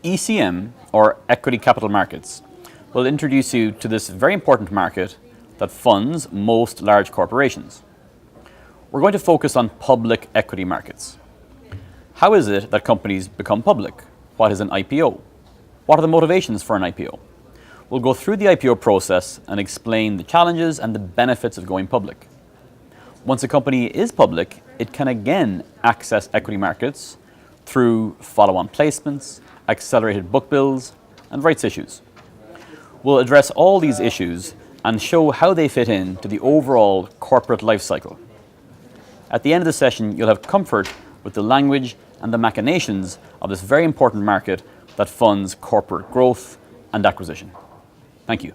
ECM, or equity capital markets, will introduce you to this very important market that funds most large corporations. We're going to focus on public equity markets. How is it that companies become public? What is an IPO? What are the motivations for an IPO? We'll go through the IPO process and explain the challenges and the benefits of going public. Once a company is public, it can again access equity markets through follow-on placements, accelerated book builds, and rights issues. We'll address all these issues and show how they fit into the overall corporate life cycle. At the end of the session, you'll have comfort with the language and the machinations of this very important market that funds corporate growth and acquisition. Thank you.